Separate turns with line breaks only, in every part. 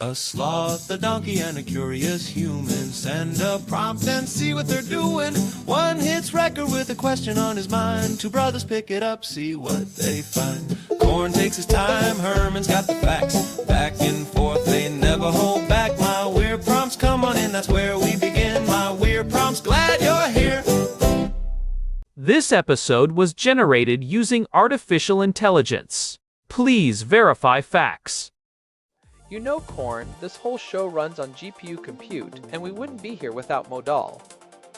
A sloth, a donkey, and a curious human. Send a prompt and see what they're doing. One hits record with a question on his mind. Two brothers pick it up, see what they find. Corn takes his time, Herman's got the facts. Back and forth, they never hold back. My weird prompts, come on in, that's where we begin. My weird prompts, glad you're here.
This episode was generated using artificial intelligence. Please verify facts.
You know, Corn, this whole show runs on GPU compute, and we wouldn't be here without Modal.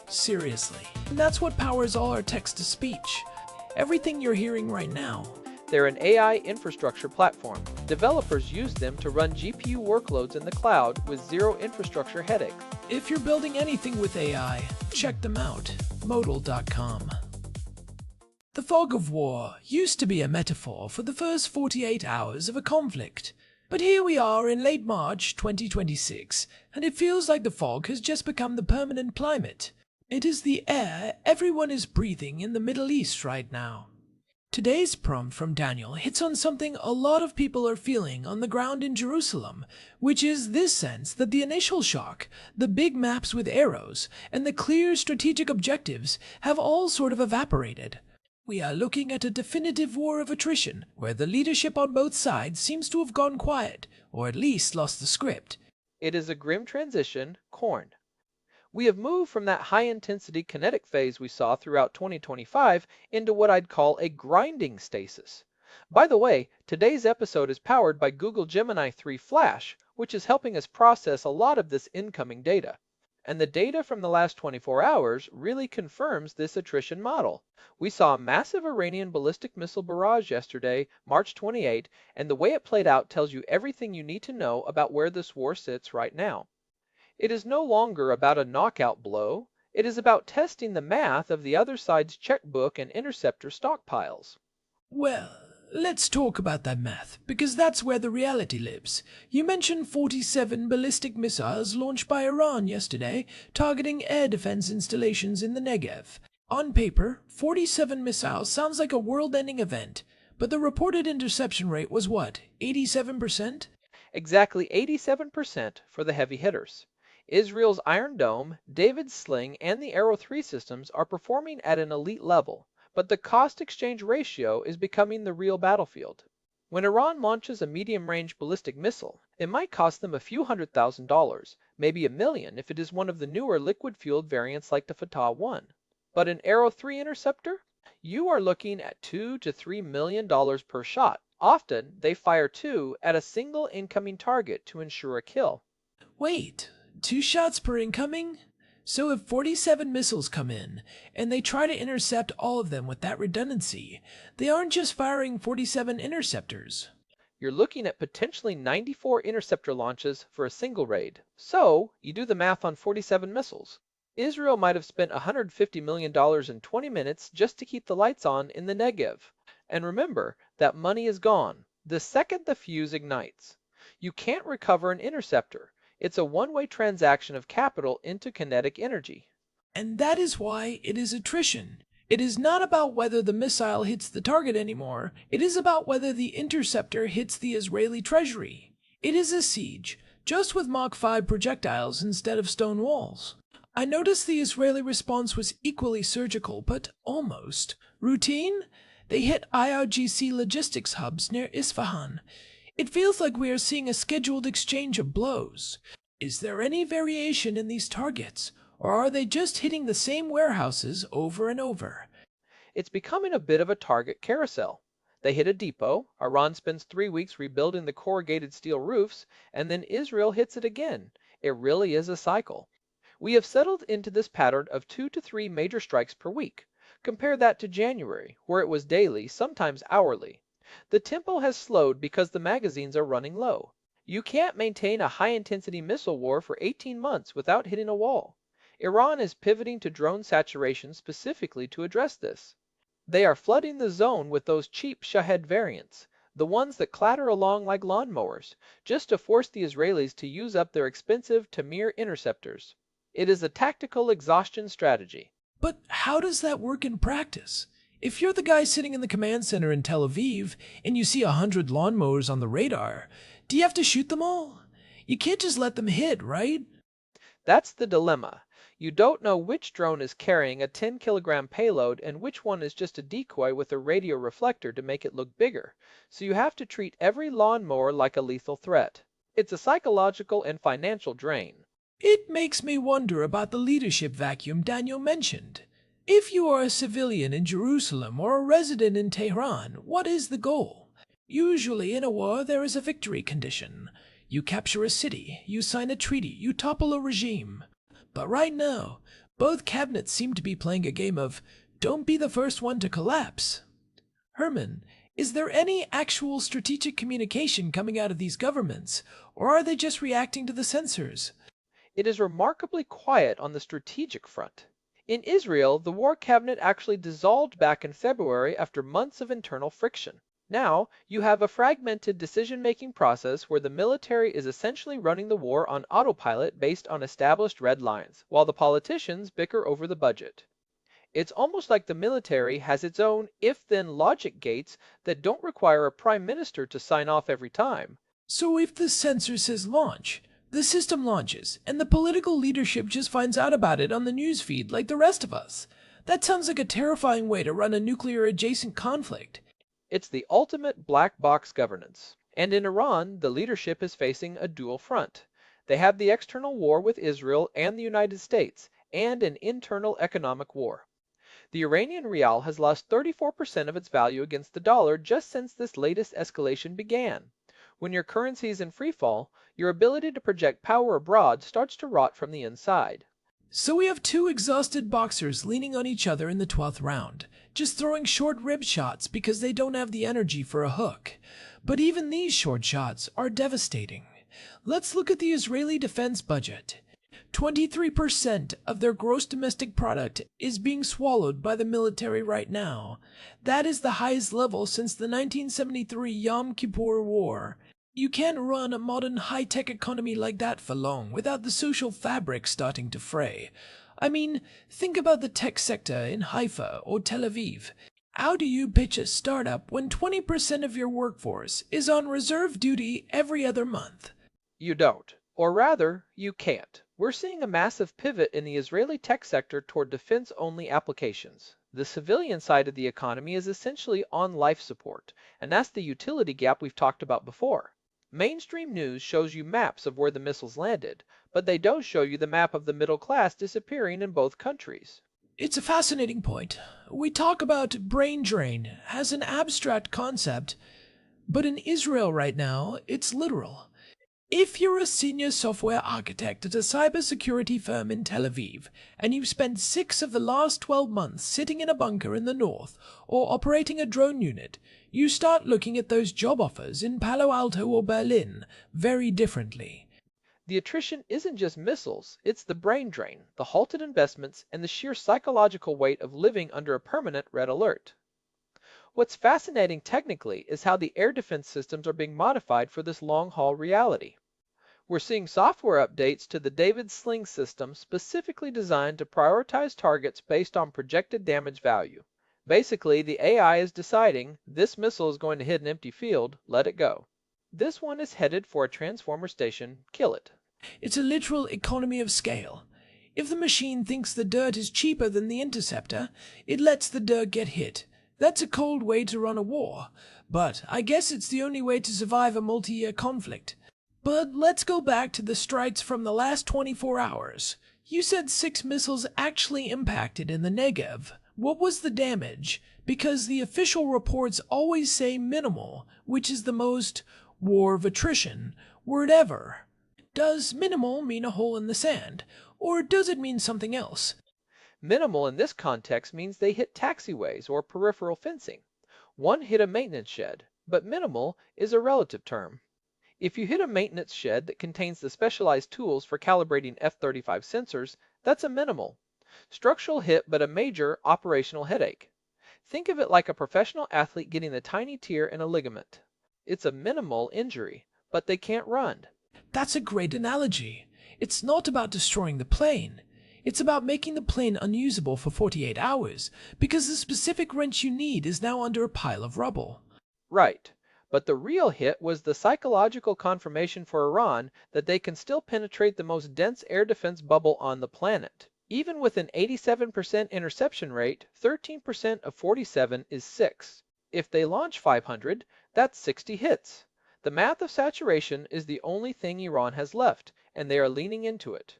Seriously. And that's what powers all our text-to-speech. Everything you're hearing right now.
They're an AI infrastructure platform. Developers use them to run GPU workloads in the cloud with zero infrastructure headaches.
If you're building anything with AI, check them out. Modal.com. The fog of war used to be a metaphor for the first 48 hours of a conflict. But here we are in late March 2026, and it feels like the fog has just become the permanent climate. It is the air everyone is breathing in the Middle East right now. Today's prompt from Daniel hits on something a lot of people are feeling on the ground in Jerusalem, which is this sense that the initial shock, the big maps with arrows, and the clear strategic objectives have all sort of evaporated. We are looking at a definitive war of attrition, where the leadership on both sides seems to have gone quiet, or at least lost the script.
It is a grim transition, Corn. We have moved from that high-intensity kinetic phase we saw throughout 2025 into what I'd call a grinding stasis. By the way, today's episode is powered by Google Gemini 3 Flash, which is helping us process a lot of this incoming data. And the data from the last 24 hours really confirms this attrition model. We saw a massive Iranian ballistic missile barrage yesterday, March 28, and the way it played out tells you everything you need to know about where this war sits right now. It is no longer about a knockout blow. It is about testing the math of the other side's checkbook and interceptor stockpiles.
Well, let's talk about that math, because that's where the reality lives. You mentioned 47 ballistic missiles launched by Iran yesterday, targeting air defense installations in the Negev. On paper, 47 missiles sounds like a world-ending event, but the reported interception rate was what, 87%?
Exactly 87% for the heavy hitters. Israel's Iron Dome, David's Sling, and the Arrow 3 systems are performing at an elite level. But the cost-exchange ratio is becoming the real battlefield. When Iran launches a medium-range ballistic missile, it might cost them a few $100,000, maybe $1 million if it is one of the newer liquid-fueled variants like the Fatah 1. But an Arrow 3 interceptor? You are looking at $2 to $3 million per shot. Often, they fire two at a single incoming target to ensure a kill.
Wait, 2 shots per incoming? So if 47 missiles come in, and they try to intercept all of them with that redundancy, they aren't just firing 47 interceptors.
You're looking at potentially 94 interceptor launches for a single raid. So, you do the math on 47 missiles. Israel might have spent $150 million in 20 minutes just to keep the lights on in the Negev. And remember, that money is gone the second the fuse ignites. You can't recover an interceptor. It's a one-way transaction of capital into kinetic energy.
And that is why it is attrition. It is not about whether the missile hits the target anymore. It is about whether the interceptor hits the Israeli treasury. It is a siege, just with Mach 5 projectiles instead of stone walls. I noticed the Israeli response was equally surgical, but almost routine. They hit IRGC logistics hubs near Isfahan. It feels like we are seeing a scheduled exchange of blows. Is there any variation in these targets, or are they just hitting the same warehouses over and over?
It's becoming a bit of a target carousel. They hit a depot, Iran spends 3 weeks rebuilding the corrugated steel roofs, and then Israel hits it again. It really is a cycle. We have settled into this pattern of 2 to 3 major strikes per week. Compare that to January, where it was daily, sometimes hourly. The tempo has slowed because the magazines are running low. You can't maintain a high-intensity missile war for 18 months without hitting a wall. Iran is pivoting to drone saturation specifically to address this. They are flooding the zone with those cheap Shahed variants, the ones that clatter along like lawnmowers, just to force the Israelis to use up their expensive Tamir interceptors. It is a tactical exhaustion strategy.
But how does that work in practice? If you're the guy sitting in the command center in Tel Aviv and you see 100 lawnmowers on the radar, do you have to shoot them all? You can't just let them hit, right?
That's the dilemma. You don't know which drone is carrying a 10-kilogram payload and which one is just a decoy with a radio reflector to make it look bigger, so you have to treat every lawnmower like a lethal threat. It's a psychological and financial drain.
It makes me wonder about the leadership vacuum Daniel mentioned. If you are a civilian in Jerusalem or a resident in Tehran, what is the goal? Usually in a war there is a victory condition. You capture a city, you sign a treaty, you topple a regime. But right now, both cabinets seem to be playing a game of don't be the first one to collapse. Herman, is there any actual strategic communication coming out of these governments, or are they just reacting to the censors?
It is remarkably quiet on the strategic front. In Israel, the war cabinet actually dissolved back in February after months of internal friction. Now, you have a fragmented decision-making process where the military is essentially running the war on autopilot based on established red lines, while the politicians bicker over the budget. It's almost like the military has its own if-then logic gates that don't require a prime minister to sign off every time.
So if the censor says launch, the system launches, and the political leadership just finds out about it on the news feed like the rest of us. That sounds like a terrifying way to run a nuclear-adjacent conflict.
It's the ultimate black box governance. And in Iran, the leadership is facing a dual front. They have the external war with Israel and the United States, and an internal economic war. The Iranian rial has lost 34% of its value against the dollar just since this latest escalation began. When your currency is in freefall, your ability to project power abroad starts to rot from the inside.
So we have two exhausted boxers leaning on each other in the 12th round, just throwing short rib shots because they don't have the energy for a hook. But even these short shots are devastating. Let's look at the Israeli defense budget. 23% of their gross domestic product is being swallowed by the military right now. That is the highest level since the 1973 Yom Kippur War. You can't run a modern high-tech economy like that for long without the social fabric starting to fray. I mean, think about the tech sector in Haifa or Tel Aviv. How do you pitch a startup when 20% of your workforce is on reserve duty every other month?
You don't. Or rather, you can't. We're seeing a massive pivot in the Israeli tech sector toward defense-only applications. The civilian side of the economy is essentially on life support, and that's the utility gap we've talked about before. Mainstream news shows you maps of where the missiles landed, but they don't show you the map of the middle class disappearing in both countries.
It's a fascinating point. We talk about brain drain as an abstract concept, but in Israel right now, it's literal. If you're a senior software architect at a cybersecurity firm in Tel Aviv, and you've spent 6 of the last 12 months sitting in a bunker in the north or operating a drone unit, you start looking at those job offers in Palo Alto or Berlin very differently.
The attrition isn't just missiles, it's the brain drain, the halted investments, and the sheer psychological weight of living under a permanent red alert. What's fascinating technically is how the air defense systems are being modified for this long-haul reality. We're seeing software updates to the David Sling system specifically designed to prioritize targets based on projected damage value. Basically, the AI is deciding, this missile is going to hit an empty field, let it go. This one is headed for a transformer station, kill it.
It's a literal economy of scale. If the machine thinks the dirt is cheaper than the interceptor, it lets the dirt get hit. That's a cold way to run a war, but I guess it's the only way to survive a multi-year conflict. But let's go back to the strikes from the last 24 hours. You said 6 missiles actually impacted in the Negev. What was the damage? Because the official reports always say minimal, which is the most war of attrition word ever. Does minimal mean a hole in the sand, or does it mean something else?
Minimal in this context means they hit taxiways or peripheral fencing. One hit a maintenance shed, but minimal is a relative term. If you hit a maintenance shed that contains the specialized tools for calibrating F-35 sensors, that's a minimal. Structural hit but a major operational headache. Think of it like a professional athlete getting the tiny tear in a ligament. It's a minimal injury, but they can't run.
That's a great analogy. It's not about destroying the plane. It's about making the plane unusable for 48 hours, because the specific wrench you need is now under a pile of rubble.
Right. But the real hit was the psychological confirmation for Iran that they can still penetrate the most dense air defense bubble on the planet. Even with an 87% interception rate, 13% of 47 is 6. If they launch 500, that's 60 hits. The math of saturation is the only thing Iran has left, and they are leaning into it.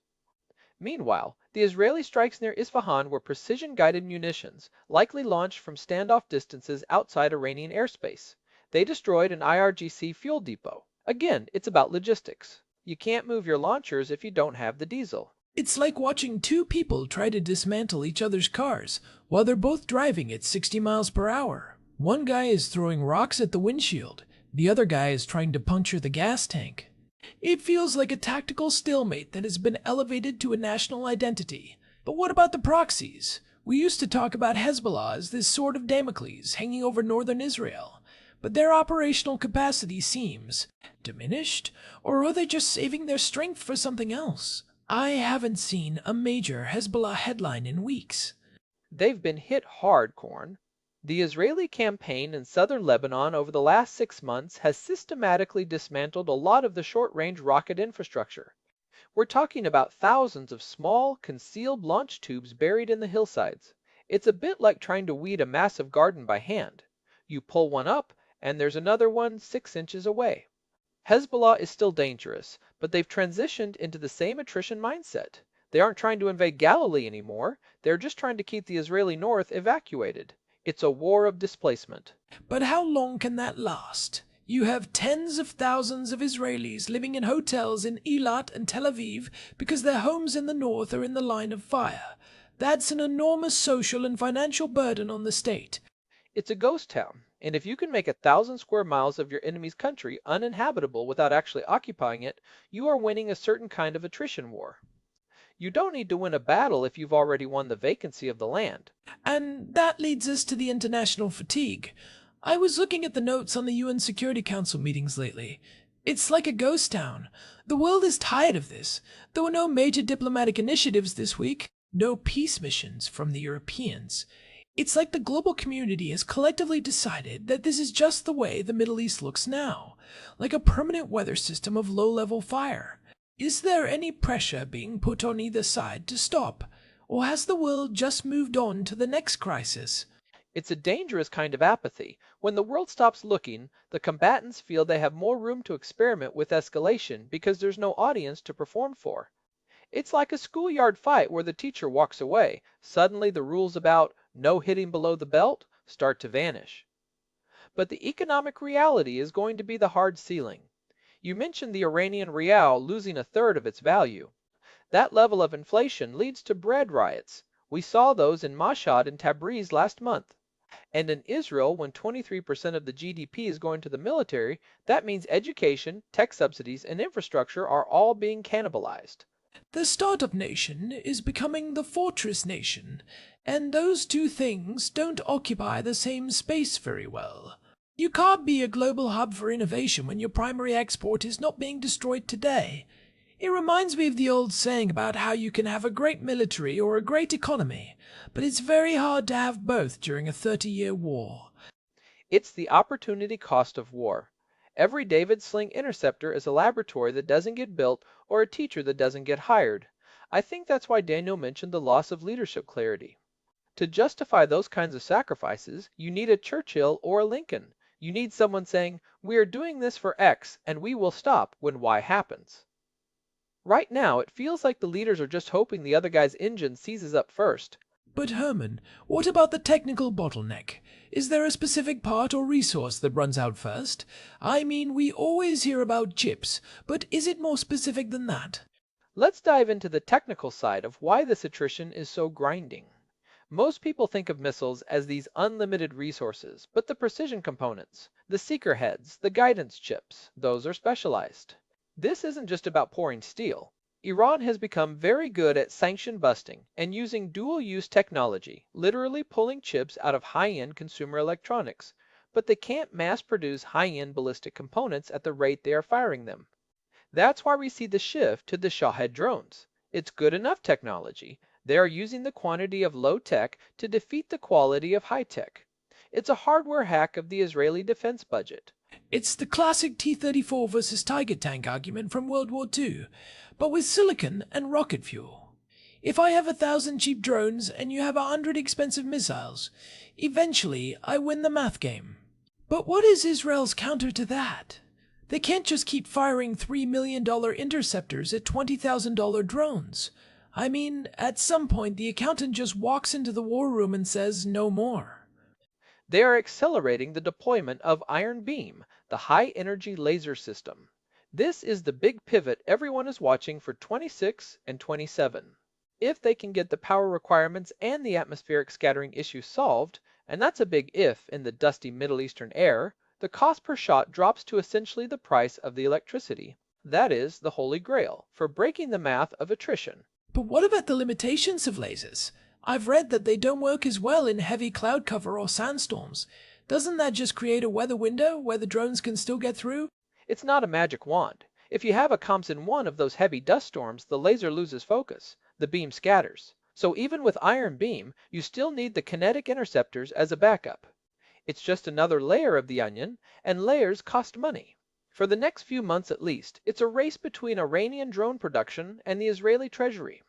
Meanwhile, the Israeli strikes near Isfahan were precision-guided munitions, likely launched from standoff distances outside Iranian airspace. They destroyed an IRGC fuel depot. Again, it's about logistics. You can't move your launchers if you don't have the diesel.
It's like watching two people try to dismantle each other's cars while they're both driving at 60 miles per hour. One guy is throwing rocks at the windshield. The other guy is trying to puncture the gas tank. It feels like a tactical stalemate that has been elevated to a national identity. But what about the proxies? We used to talk about Hezbollah as this sword of Damocles hanging over northern Israel. But their operational capacity seems diminished, or are they just saving their strength for something else? I haven't seen a major Hezbollah headline in weeks.
They've been hit hard, Korn. The Israeli campaign in southern Lebanon over the last 6 months has systematically dismantled a lot of the short-range rocket infrastructure. We're talking about thousands of small, concealed launch tubes buried in the hillsides. It's a bit like trying to weed a massive garden by hand. You pull one up, and there's another one 6 inches away. Hezbollah is still dangerous, but they've transitioned into the same attrition mindset. They aren't trying to invade Galilee anymore. They're just trying to keep the Israeli north evacuated. It's a war of displacement.
But how long can that last? You have tens of thousands of Israelis living in hotels in Eilat and Tel Aviv because their homes in the north are in the line of fire. That's an enormous social and financial burden on the state.
It's a ghost town, and if you can make 1,000 square miles of your enemy's country uninhabitable without actually occupying it, you are winning a certain kind of attrition war. You don't need to win a battle if you've already won the vacancy of the land.
And that leads us to the international fatigue. I was looking at the notes on the UN Security Council meetings lately. It's like a ghost town. The world is tired of this. There were no major diplomatic initiatives this week, no peace missions from the Europeans. It's like the global community has collectively decided that this is just the way the Middle East looks now, like a permanent weather system of low-level fire. Is there any pressure being put on either side to stop, or has the world just moved on to the next crisis?
It's a dangerous kind of apathy. When the world stops looking, the combatants feel they have more room to experiment with escalation because there's no audience to perform for. It's like a schoolyard fight where the teacher walks away. Suddenly the rules about no hitting below the belt start to vanish. But the economic reality is going to be the hard ceiling. You mentioned the Iranian rial losing a third of its value. That level of inflation leads to bread riots. We saw those in Mashhad and Tabriz last month. And in Israel, when 23% of the GDP is going to the military, that means education, tech subsidies, and infrastructure are all being cannibalized.
The startup nation is becoming the fortress nation, and those two things don't occupy the same space very well. You can't be a global hub for innovation when your primary export is not being destroyed today. It reminds me of the old saying about how you can have a great military or a great economy, but it's very hard to have both during a 30-year war.
It's the opportunity cost of war. Every David Sling interceptor is a laboratory that doesn't get built or a teacher that doesn't get hired. I think that's why Daniel mentioned the loss of leadership clarity. To justify those kinds of sacrifices, you need a Churchill or a Lincoln. You need someone saying, "We are doing this for X, and we will stop when Y happens." Right now, it feels like the leaders are just hoping the other guy's engine seizes up first.
But Herman, what about the technical bottleneck? Is there a specific part or resource that runs out first? I mean, we always hear about chips, but is it more specific than that?
Let's dive into the technical side of why this attrition is so grinding. Most people think of missiles as these unlimited resources, but the precision components, the seeker heads, the guidance chips, those are specialized. This isn't just about pouring steel. Iran has become very good at sanction busting and using dual-use technology, literally pulling chips out of high-end consumer electronics, but they can't mass-produce high-end ballistic components at the rate they are firing them. That's why we see the shift to the Shahed drones. It's good enough technology. They are using the quantity of low-tech to defeat the quality of high-tech. It's a hardware hack of the Israeli defense budget.
It's the classic T-34 versus Tiger tank argument from World War II, but with silicon and rocket fuel. If I have 1,000 cheap drones and you have 100 expensive missiles, eventually I win the math game. But what is Israel's counter to that? They can't just keep firing $3 million interceptors at $20,000 drones. I mean, at some point the accountant just walks into the war room and says no more.
They are accelerating the deployment of Iron Beam, the high-energy laser system. This is the big pivot everyone is watching for 26 and 27. If they can get the power requirements and the atmospheric scattering issue solved, and that's a big if in the dusty Middle Eastern air, the cost per shot drops to essentially the price of the electricity. That is the holy grail for breaking the math of attrition.
But what about the limitations of lasers? I've read that they don't work as well in heavy cloud cover or sandstorms. Doesn't that just create a weather window where the drones can still get through?
It's not a magic wand. If you have a comps in one of those heavy dust storms, the laser loses focus. The beam scatters. So even with Iron Beam, you still need the kinetic interceptors as a backup. It's just another layer of the onion, and layers cost money. For the next few months at least, it's a race between Iranian drone production and the Israeli treasury.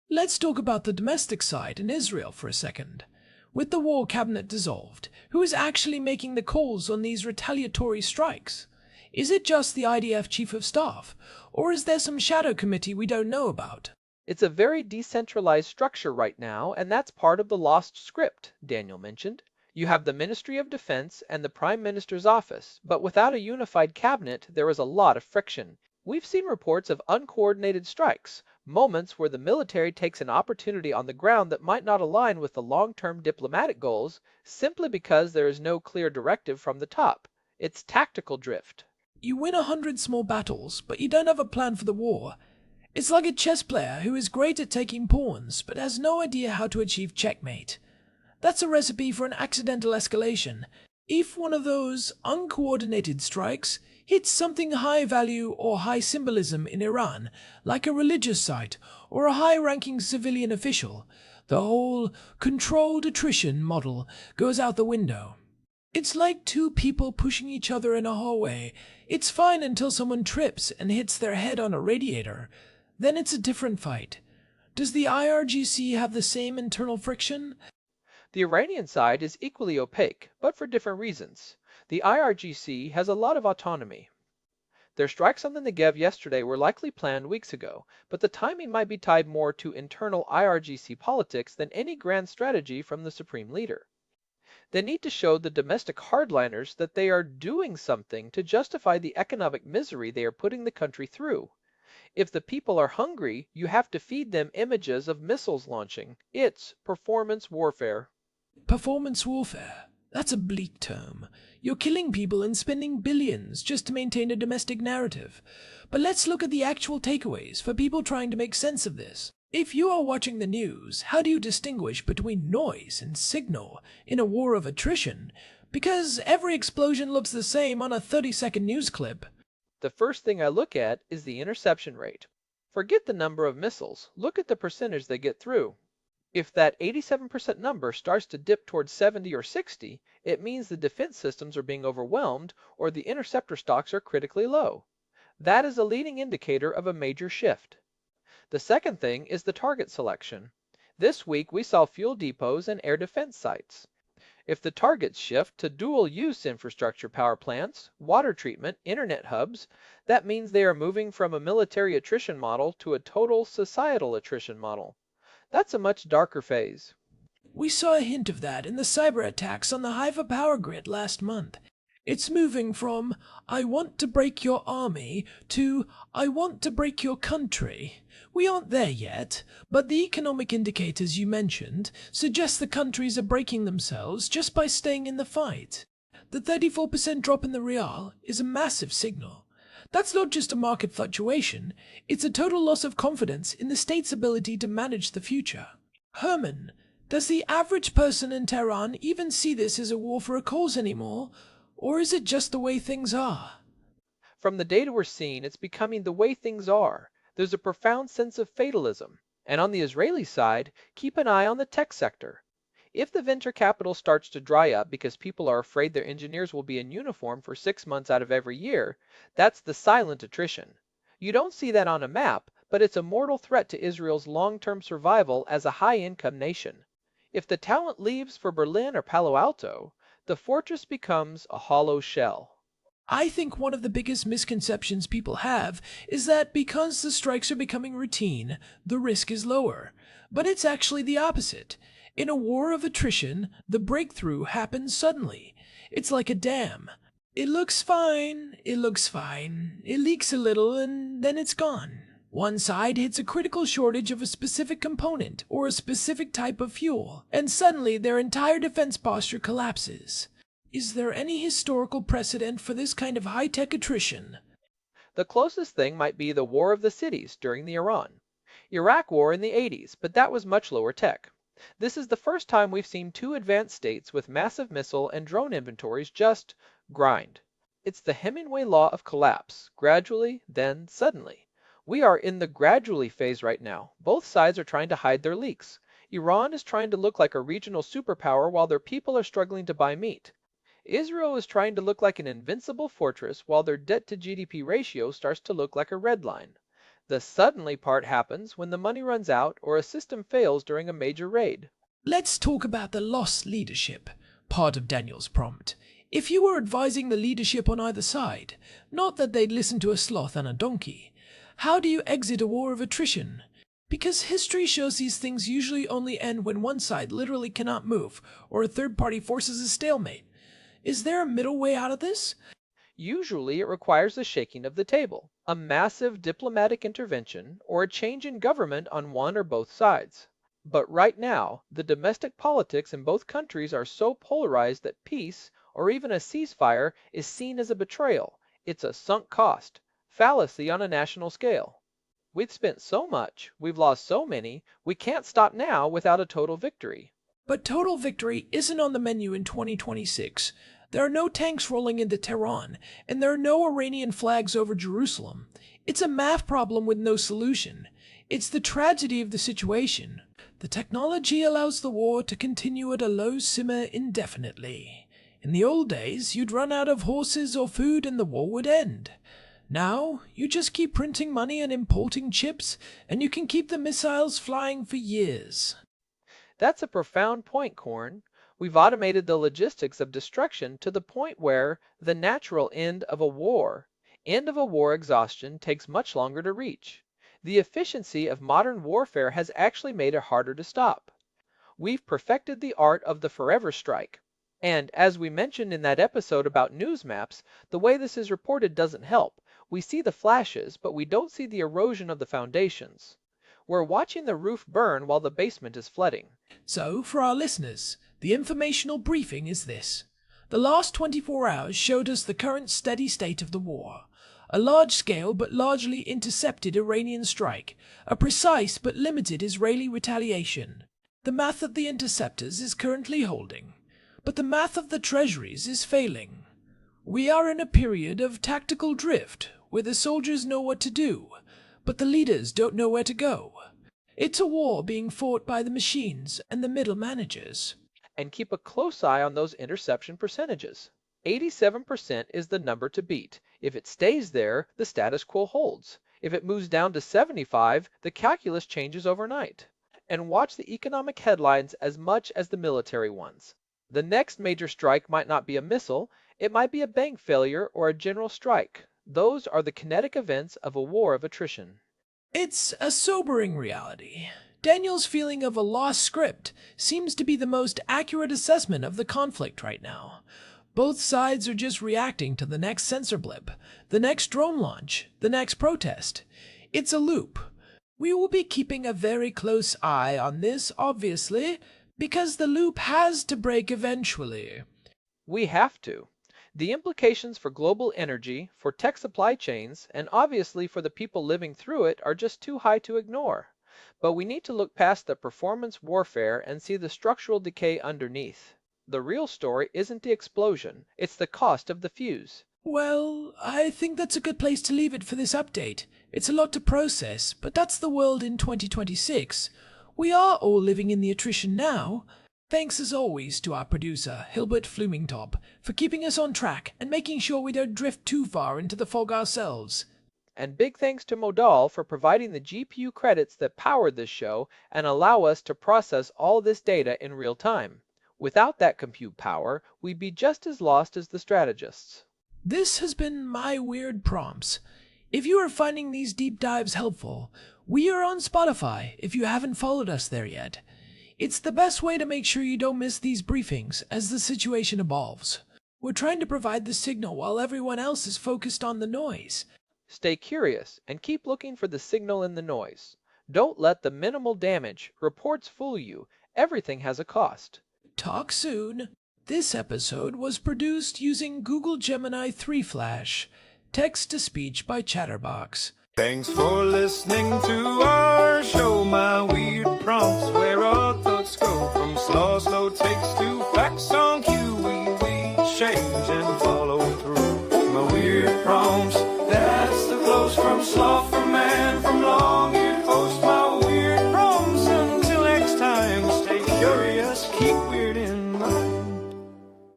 Let's talk about the domestic side in Israel for a second. With the war cabinet dissolved, who is actually making the calls on these retaliatory strikes? Is it just the IDF chief of staff, or is there some shadow committee we don't know about?
It's a very decentralized structure right now, and that's part of the lost script, Daniel mentioned. You have the Ministry of Defense and the Prime Minister's office, but without a unified cabinet, there is a lot of friction. We've seen reports of uncoordinated strikes, moments where the military takes an opportunity on the ground that might not align with the long-term diplomatic goals, simply because there is no clear directive from the top. It's tactical drift.
You win 100 small battles, but you don't have a plan for the war. It's like a chess player who is great at taking pawns, but has no idea how to achieve checkmate. That's a recipe for an accidental escalation. If one of those uncoordinated strikes hits something high value or high symbolism in Iran, like a religious site or a high-ranking civilian official, the whole controlled attrition model goes out the window. It's like two people pushing each other in a hallway. It's fine until someone trips and hits their head on a radiator. Then it's a different fight. Does the IRGC have the same internal friction?
The Iranian side is equally opaque, but for different reasons. The IRGC has a lot of autonomy. Their strikes on the Negev yesterday were likely planned weeks ago, but the timing might be tied more to internal IRGC politics than any grand strategy from the supreme leader. They need to show the domestic hardliners that they are doing something to justify the economic misery they are putting the country through. If the people are hungry, you have to feed them images of missiles launching. It's performance warfare.
Performance warfare. That's a bleak term. You're killing people and spending billions just to maintain a domestic narrative. But let's look at the actual takeaways for people trying to make sense of this. If you are watching the news, how do you distinguish between noise and signal in a war of attrition? Because every explosion looks the same on a 30-second news clip.
The first thing I look at is the interception rate. Forget the number of missiles, look at the percentage they get through. If that 87% number starts to dip towards 70 or 60, it means the defense systems are being overwhelmed or the interceptor stocks are critically low. That is a leading indicator of a major shift. The second thing is the target selection. This week we saw fuel depots and air defense sites. If the targets shift to dual-use infrastructure power plants, water treatment, internet hubs, that means they are moving from a military attrition model to a total societal attrition model. That's a much darker phase.
We saw a hint of that in the cyber attacks on the Haifa power grid last month. It's moving from, I want to break your army, to, I want to break your country. We aren't there yet, but the economic indicators you mentioned suggest the countries are breaking themselves just by staying in the fight. The 34% drop in the real is a massive signal. That's not just a market fluctuation, it's a total loss of confidence in the state's ability to manage the future. Herman, does the average person in Tehran even see this as a war for a cause anymore? Or is it just the way things are?
From the data we're seeing, it's becoming the way things are. There's a profound sense of fatalism. And on the Israeli side, keep an eye on the tech sector. If the venture capital starts to dry up because people are afraid their engineers will be in uniform for 6 months out of every year, that's the silent attrition. You don't see that on a map, but it's a mortal threat to Israel's long-term survival as a high-income nation. If the talent leaves for Berlin or Palo Alto, the fortress becomes a hollow shell.
I think one of the biggest misconceptions people have is that because the strikes are becoming routine, the risk is lower. But it's actually the opposite. In a war of attrition, the breakthrough happens suddenly. It's like a dam. It looks fine, it leaks a little, and then it's gone. One side hits a critical shortage of a specific component or a specific type of fuel, and suddenly their entire defense posture collapses. Is there any historical precedent for this kind of high-tech attrition?
The closest thing might be the War of the Cities during the Iraq War in the 80s, but that was much lower tech. This is the first time we've seen two advanced states with massive missile and drone inventories just grind. It's the Hemingway law of collapse, gradually, then suddenly. We are in the gradually phase right now. Both sides are trying to hide their leaks. Iran is trying to look like a regional superpower while their people are struggling to buy meat. Israel is trying to look like an invincible fortress while their debt to GDP ratio starts to look like a red line. The suddenly part happens when the money runs out or a system fails during a major raid.
Let's talk about the lost leadership, part of Daniel's prompt. If you were advising the leadership on either side, not that they'd listen to a sloth and a donkey, how do you exit a war of attrition? Because history shows these things usually only end when one side literally cannot move or a third party forces a stalemate. Is there a middle way out of this?
Usually it requires the shaking of the table, a massive diplomatic intervention, or a change in government on one or both sides. But right now, the domestic politics in both countries are so polarized that peace, or even a ceasefire, is seen as a betrayal. It's a sunk cost, fallacy on a national scale. We've spent so much, we've lost so many, we can't stop now without a total victory.
But total victory isn't on the menu in 2026. There are no tanks rolling into Tehran, and there are no Iranian flags over Jerusalem. It's a math problem with no solution. It's the tragedy of the situation. The technology allows the war to continue at a low simmer indefinitely. In the old days, you'd run out of horses or food and the war would end. Now, you just keep printing money and importing chips, and you can keep the missiles flying for years.
That's a profound point, Korn. We've automated the logistics of destruction to the point where the natural end of a war exhaustion takes much longer to reach. The efficiency of modern warfare has actually made it harder to stop. We've perfected the art of the forever strike. And as we mentioned in that episode about news maps, the way this is reported doesn't help. We see the flashes, but we don't see the erosion of the foundations. We're watching the roof burn while the basement is flooding.
So, for our listeners, the informational briefing is this. The last 24 hours showed us the current steady state of the war. A large-scale but largely intercepted Iranian strike, a precise but limited Israeli retaliation. The math of the interceptors is currently holding, but the math of the treasuries is failing. We are in a period of tactical drift, where the soldiers know what to do, but the leaders don't know where to go. It's a war being fought by the machines and the middle managers.
And keep a close eye on those interception percentages. 87% is the number to beat. If it stays there, the status quo holds. If it moves down to 75, the calculus changes overnight. And watch the economic headlines as much as the military ones. The next major strike might not be a missile, it might be a bank failure or a general strike. Those are the kinetic events of a war of attrition.
It's a sobering reality. Daniel's feeling of a lost script seems to be the most accurate assessment of the conflict right now. Both sides are just reacting to the next sensor blip, the next drone launch, the next protest. It's a loop. We will be keeping a very close eye on this, obviously, because the loop has to break eventually.
We have to. The implications for global energy, for tech supply chains, and obviously for the people living through it are just too high to ignore. But we need to look past the performance warfare and see the structural decay underneath. The real story isn't the explosion, it's the cost of the fuse.
Well, I think that's a good place to leave it for this update. It's a lot to process, but that's the world in 2026. We are all living in the attrition now. Thanks as always to our producer, Hilbert Flumingtop, for keeping us on track and making sure we don't drift too far into the fog ourselves.
And big thanks to Modal for providing the GPU credits that power this show and allow us to process all this data in real time. Without that compute power, we'd be just as lost as the strategists.
This has been My Weird Prompts. If you are finding these deep dives helpful, we are on Spotify if you haven't followed us there yet. It's the best way to make sure you don't miss these briefings as the situation evolves. We're trying to provide the signal while everyone else is focused on the noise.
Stay curious and keep looking for the signal in the noise. Don't let the minimal damage reports fool you. Everything has a cost.
Talk soon. This episode was produced using Google Gemini 3 Flash, text-to-speech by Chatterbox.
Thanks for listening to our